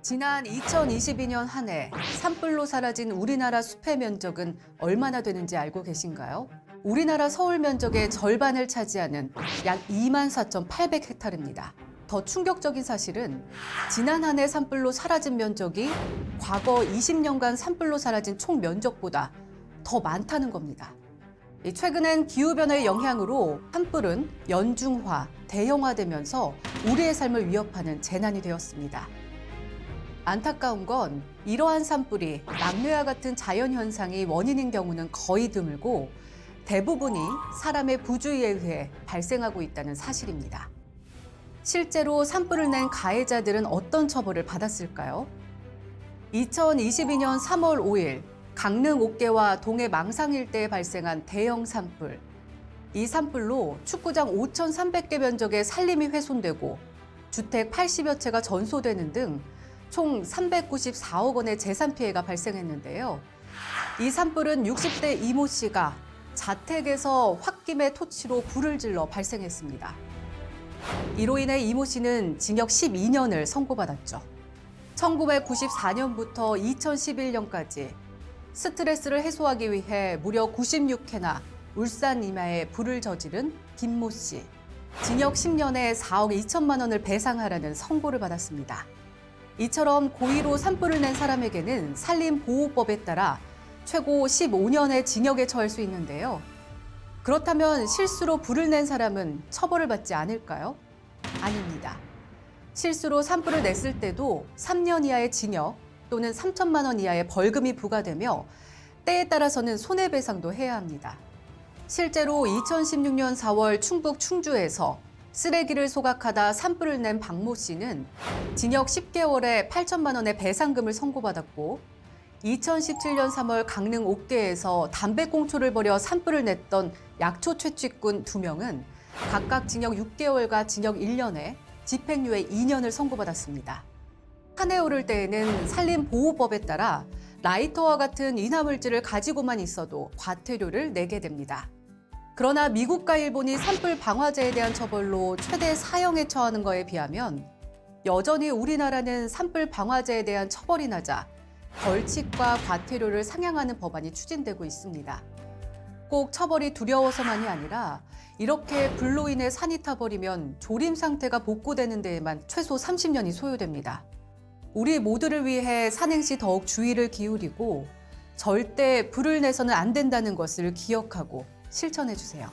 지난 2022년 한 해 산불로 사라진 우리나라 숲의 면적은 얼마나 되는지 알고 계신가요? 우리나라 서울 면적의 절반을 차지하는 약 24,800헥타르입니다. 더 충격적인 사실은 지난 한 해 산불로 사라진 면적이 과거 20년간 산불로 사라진 총 면적보다 더 많다는 겁니다. 최근엔 기후변화의 영향으로 산불은 연중화, 대형화되면서 우리의 삶을 위협하는 재난이 되었습니다. 안타까운 건 이러한 산불이 낙뢰와 같은 자연현상이 원인인 경우는 거의 드물고 대부분이 사람의 부주의에 의해 발생하고 있다는 사실입니다. 실제로 산불을 낸 가해자들은 어떤 처벌을 받았을까요? 2022년 3월 5일 강릉 옥계와 동해 망상 일대에 발생한 대형 산불. 이 산불로 축구장 5,300개 면적의 산림이 훼손되고 주택 80여 채가 전소되는 등 총 394억 원의 재산 피해가 발생했는데요. 이 산불은 60대 이모 씨가 자택에서 홧김에 토치로 불을 질러 발생했습니다. 이로 인해 이모 씨는 징역 12년을 선고받았죠. 1994년부터 2011년까지 스트레스를 해소하기 위해 무려 96회나 울산 임야에 불을 저지른 김모 씨. 징역 10년에 4억 2천만 원을 배상하라는 선고를 받았습니다. 이처럼 고의로 산불을 낸 사람에게는 산림보호법에 따라 최고 15년의 징역에 처할 수 있는데요. 그렇다면 실수로 불을 낸 사람은 처벌을 받지 않을까요? 아닙니다. 실수로 산불을 냈을 때도 3년 이하의 징역 또는 3천만 원 이하의 벌금이 부과되며 때에 따라서는 손해배상도 해야 합니다. 실제로 2016년 4월 충북 충주에서 쓰레기를 소각하다 산불을 낸 박모 씨는 징역 10개월에 8천만 원의 배상금을 선고받았고 2017년 3월 강릉 옥계에서 담배꽁초를 버려 산불을 냈던 약초 채취꾼 2명은 각각 징역 6개월과 징역 1년에 집행유예 2년을 선고받았습니다. 산에 오를 때에는 산림보호법에 따라 라이터와 같은 인화물질을 가지고만 있어도 과태료를 내게 됩니다. 그러나 미국과 일본이 산불 방화제에 대한 처벌로 최대 사형에 처하는 것에 비하면 여전히 우리나라는 산불 방화제에 대한 처벌이 낮아 벌칙과 과태료를 상향하는 법안이 추진되고 있습니다. 꼭 처벌이 두려워서만이 아니라 이렇게 불로 인해 산이 타버리면 조림 상태가 복구되는 데에만 최소 30년이 소요됩니다. 우리 모두를 위해 산행 시 더욱 주의를 기울이고 절대 불을 내서는 안 된다는 것을 기억하고 실천해 주세요.